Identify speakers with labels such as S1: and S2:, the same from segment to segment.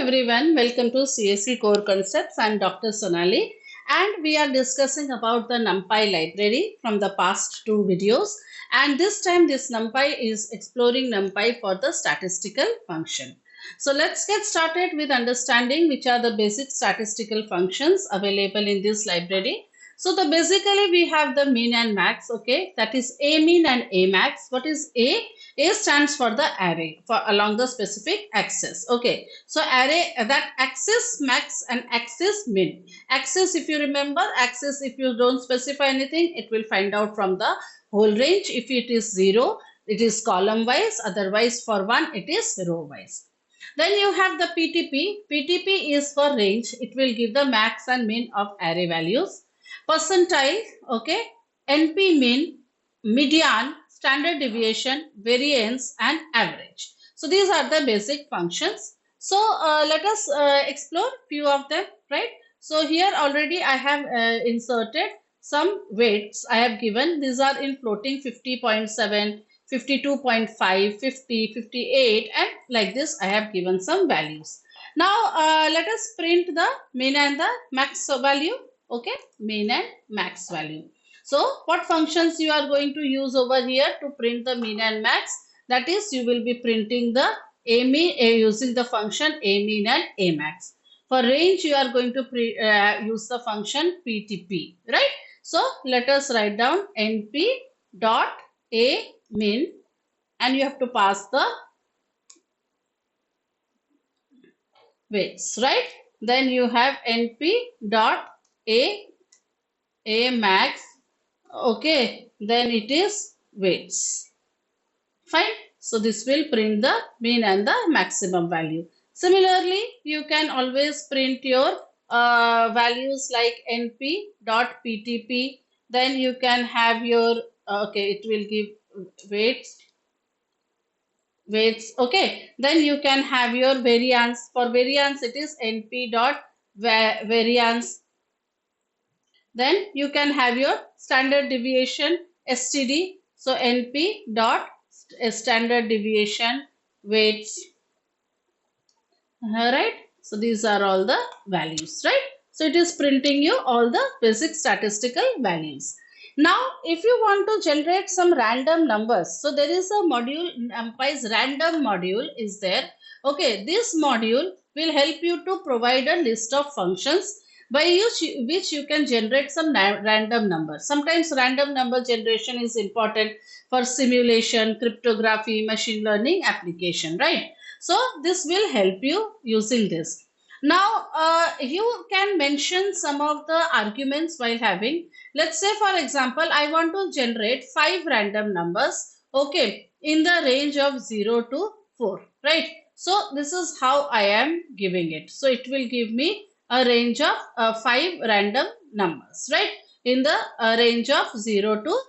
S1: everyone, welcome to CSE Core Concepts. I'm Dr. Sonali and we are discussing about the NumPy library from the past two videos, and this time this NumPy is exploring NumPy for the statistical function. So let's get started with understanding which are the basic statistical functions available in this library. So basically we have the mean and max, okay, that is a mean and a max. What is A? A stands for the array for along the specific axis. Okay, so array that axis max and axis min. Axis, if you remember, axis if you don't specify anything, it will find out from the whole range. If it is 0, it is column wise. Otherwise, for 1, it is row wise. Then you have the PTP. PTP is for range. It will give the max and min of array values. Percentile, okay, NP min, median, standard deviation, variance, and average. So these are the basic functions. So let us explore few of them, right? So here already I have inserted some weights I have given. These are in floating 50.7, 52.5, 50, 58, and like this I have given some values. Now let us print the mean and the max value. Okay, mean and max value. So what functions you are going to use over here to print the mean and max? That is, you will be printing the a mean using the function a mean and a max. For range, you are going to use the function PTP, right? So let us write down NP dot a min, and you have to pass the weights, right? Then you have NP dot a max. Okay, then it is weights. Fine. So this will print the mean and the maximum value. Similarly, you can always print your values like NP dot PTP. Then you can have your okay, it will give weights. Okay, then you can have your variance. For variance, it is NP dot variance. Then you can have your standard deviation STD. So NP dot standard deviation weights. Alright. So these are all the values, right? So it is printing you all the basic statistical values. Now, if you want to generate some random numbers, so there is a module, NumPy's random module is there. Okay, this module will help you to provide a list of functions by which you can generate some random numbers. Sometimes random number generation is important for simulation, cryptography, machine learning application, right? So this will help you using this. Now you can mention some of the arguments while having. Let's say for example, I want to generate 5 random numbers, okay, in the range of 0 to 4, right? So this is how I am giving it. So it will give me a range of 5 random numbers, right? In the range of 0 to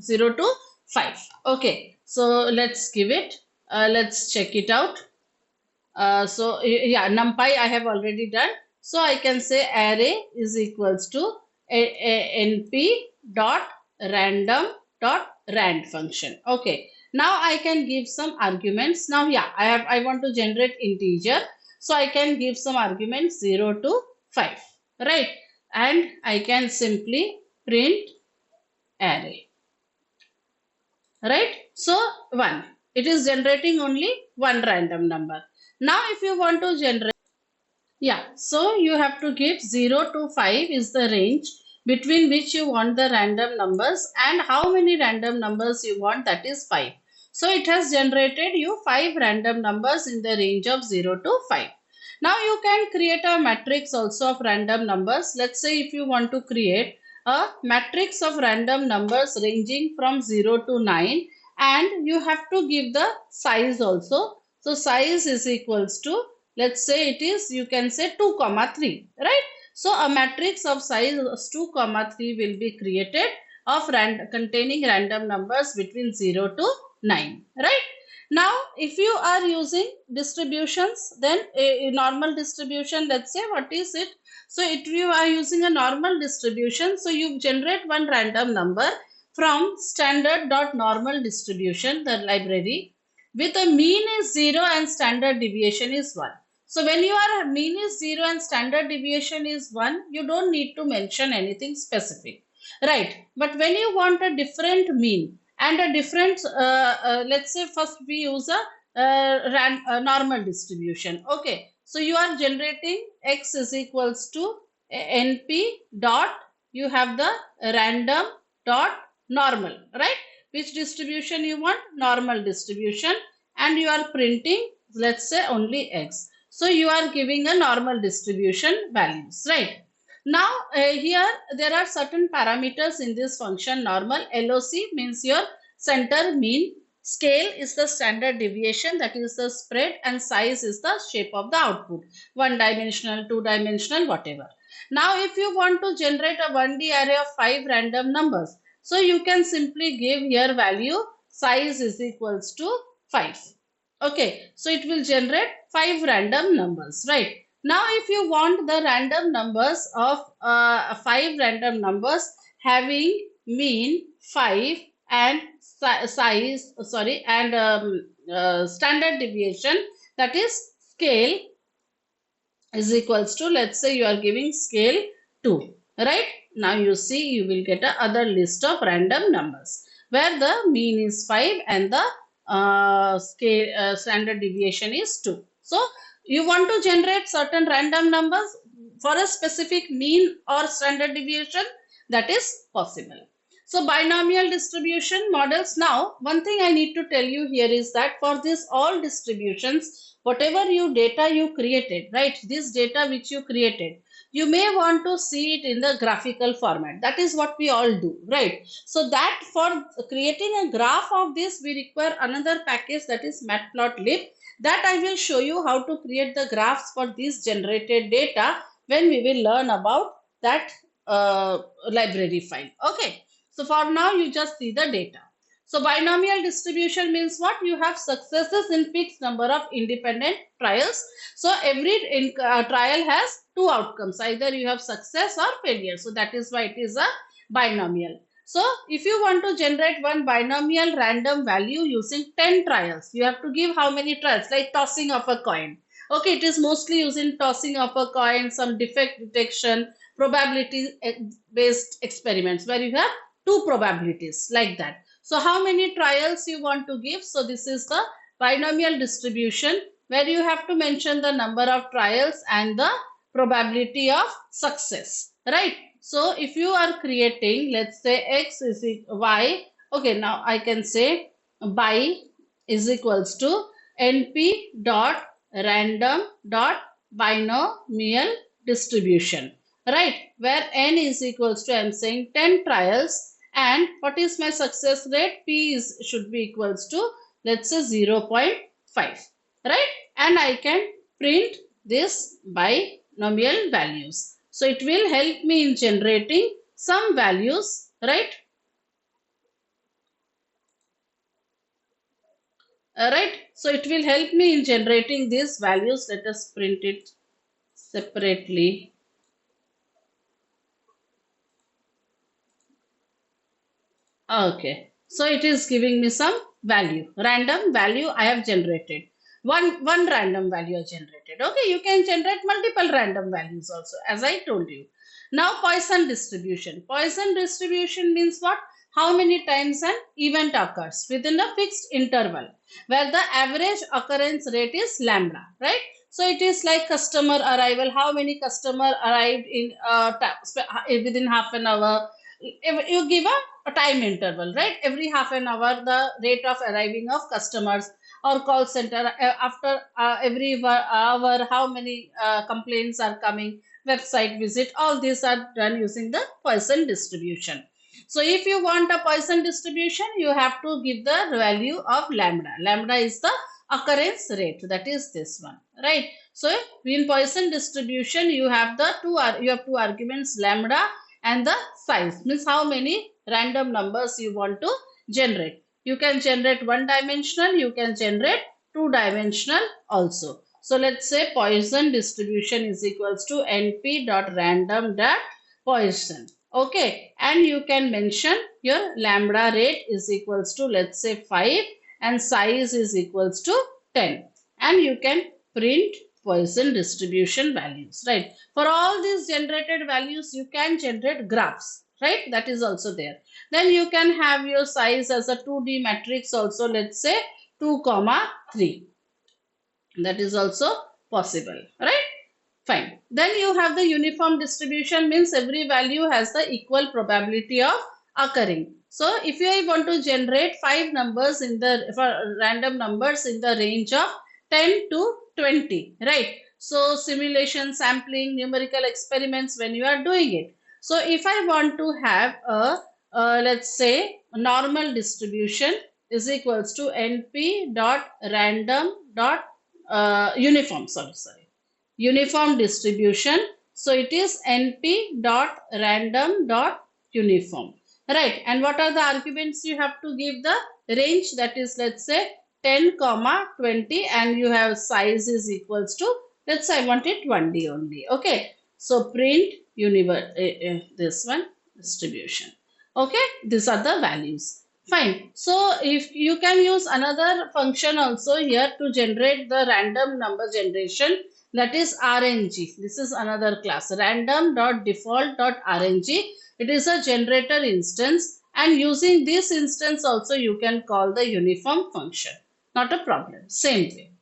S1: 0 to 5. Okay, so let's give it. Let's check it out. So yeah, NumPy I have already done. So I can say array is equals to NP dot random dot rand function. Okay. Now I can give some arguments. Now yeah, I want to generate integer. So I can give some arguments 0 to 5. Right. And I can simply print array. Right. So 1. It is generating only one random number. Now if you want to generate, yeah, so you have to give 0 to 5 is the range between which you want the random numbers, and how many random numbers you want, that is 5. So it has generated you 5 random numbers in the range of 0 to 5. Now you can create a matrix also of random numbers. Let's say if you want to create a matrix of random numbers ranging from 0 to 9, and you have to give the size also. So size is equals to, let's say it is, you can say 2 comma 3, right? So a matrix of size 2 comma 3 will be created of containing random numbers between 0 to 9, right? Now if you are using distributions, then a normal distribution, let's say, what is it? So if you are using a normal distribution, so you generate one random number from standard.normal distribution, the library. with a mean is 0 and standard deviation is 1. So when your mean is 0 and standard deviation is 1, you don't need to mention anything specific, right? But when you want a different mean and a different, let's say first we use a normal distribution. Okay, so you are generating x is equals to np dot, you have the random dot normal, right? Which distribution you want? Normal distribution, and you are printing, let's say, only x. So you are giving a normal distribution values, right? Now here there are certain parameters in this function normal. LOC means your center mean, scale is the standard deviation, that is the spread, and size is the shape of the output, one dimensional, two dimensional, whatever. Now if you want to generate a 1D array of 5 random numbers, so you can simply give here value size is equals to 5. Okay, so it will generate 5 random numbers, right? Now if you want the random numbers of 5 random numbers having mean 5 and size, sorry, and standard deviation, that is scale is equals to, let's say you are giving scale 2, right? Now you see you will get a other list of random numbers where the mean is 5 and the scale standard deviation is 2. So you want to generate certain random numbers for a specific mean or standard deviation, that is possible. So binomial distribution models. Now one thing I need to tell you here is that for this all distributions, whatever you data you created, right, this data which you created, you may want to see it in the graphical format. That is what we all do, right? So that for creating a graph of this, we require another package, that is matplotlib. That I will show you how to create the graphs for this generated data when we will learn about that library file. Okay, so for now you just see the data. So binomial distribution means what? You have successes in fixed number of independent trials. So every trial has two outcomes. Either you have success or failure. So that is why it is a binomial. So if you want to generate one binomial random value using 10 trials, you have to give how many trials? Like tossing of a coin. Okay, it is mostly using tossing of a coin, some defect detection, probability based experiments where you have two probabilities like that. So how many trials you want to give? So this is the binomial distribution where you have to mention the number of trials and the probability of success, right? So if you are creating, let's say x is y, okay, now I can say by is equals to np dot random dot binomial distribution, right? Where n is equals to, I am saying 10 trials, and what is my success rate? P is should be equals to, let's say 0.5, right? And I can print this binomial values. So it will help me in generating some values, right? Right. So it will help me in generating these values. Let us print it separately. Okay. So it is giving me some value, random value I have generated. One random value I generated. Okay, you can generate multiple random values also, as I told you. Now Poisson distribution. Poisson distribution means what? How many times an event occurs within a fixed interval, where the average occurrence rate is lambda, right? So it is like customer arrival. How many customer arrived in within half an hour? You give a time interval, right? Every half an hour, the rate of arriving of customers, or call center after every hour, how many complaints are coming, website visit, all these are done using the Poisson distribution. So if you want a Poisson distribution, you have to give the value of lambda. Lambda is the occurrence rate, that is this one, right? So in Poisson distribution, you have the two arguments, lambda and the size, means how many random numbers you want to generate. You can generate one dimensional, you can generate two dimensional also. So let's say Poisson distribution is equals to np dot random dot Poisson. Okay, and you can mention your lambda rate is equals to, let's say 5, and size is equals to 10. And you can print Poisson distribution values, right? For all these generated values, you can generate graphs, right? That is also there. Then you can have your size as a 2D matrix also, let's say 2, 3. That is also possible, right? Fine. Then you have the uniform distribution, means every value has the equal probability of occurring. So if you want to generate 5 numbers in the random numbers in the range of 10 to 20, right? So simulation, sampling, numerical experiments when you are doing it. So if I want to have let's say normal distribution is equals to np dot random dot uniform, sorry, uniform distribution. So it is np dot random dot uniform, right? And what are the arguments you have to give? The range, that is, let's say 10, 20, and you have size is equals to, let's say I want it 1D only. Okay, so print this one distribution. Okay, these are the values. Fine. So if you can use another function also here to generate the random number generation, that is RNG. This is another class, random.default.rng. It is a generator instance, and using this instance also you can call the uniform function. Not a problem. Same way.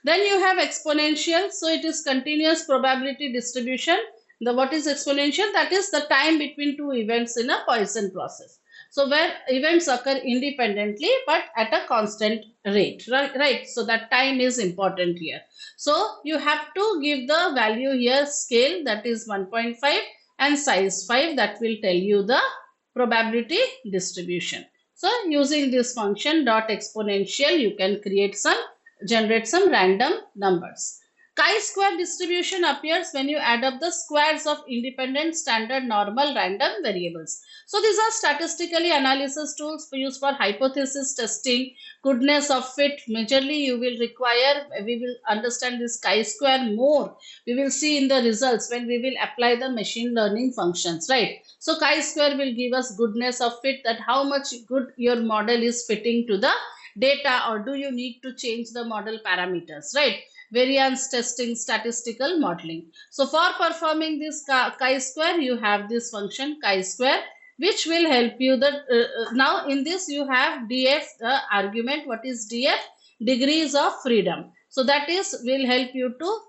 S1: Then you have exponential. So it is continuous probability distribution. What is exponential? That is the time between two events in a Poisson process. So where events occur independently but at a constant rate, right? So that time is important here. So you have to give the value here, scale, that is 1.5, and size 5, that will tell you the probability distribution. So using this function dot exponential, you can generate some random numbers. Chi-square distribution appears when you add up the squares of independent, standard, normal, random variables. So these are statistically analysis tools used for hypothesis testing, goodness of fit. Majorly you will require, we will understand this chi-square more. We will see in the results when we will apply the machine learning functions, right? So chi-square will give us goodness of fit, that how much good your model is fitting to the data, or do you need to change the model parameters, right? Variance testing, statistical modeling. So for performing this chi-square, you have this function chi-square, which will help you. Now in this you have df, the argument. What is df? Degrees of freedom. So that is will help you to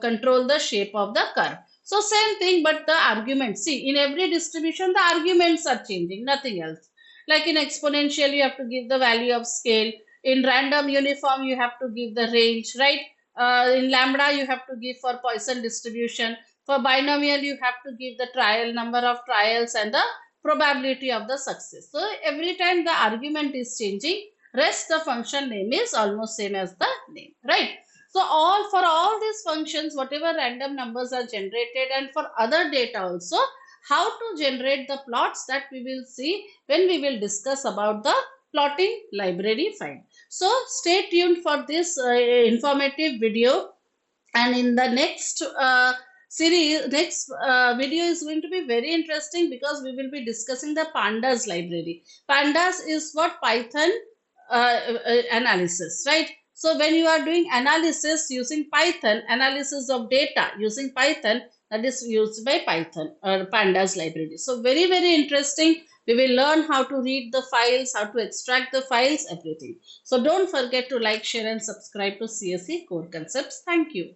S1: control the shape of the curve. So same thing, but the argument, see, in every distribution the arguments are changing, nothing else. Like in exponential you have to give the value of scale, in random uniform you have to give the range, right? In lambda you have to give for Poisson distribution. For binomial you have to give the number of trials and the probability of the success. So every time the argument is changing, rest the function name is almost same as the name, right? So for all these functions, whatever random numbers are generated, and for other data also, how to generate the plots, that we will see when we will discuss about the plotting library file. So stay tuned for this informative video, and in the next video is going to be very interesting, because we will be discussing the pandas library. Pandas is what? Python analysis, right? So when you are doing analysis using Python, analysis of data using Python, that is used by Python or pandas library. So very, very interesting. We will learn how to read the files, how to extract the files, everything. So don't forget to like, share and subscribe to CSE Core Concepts. Thank you.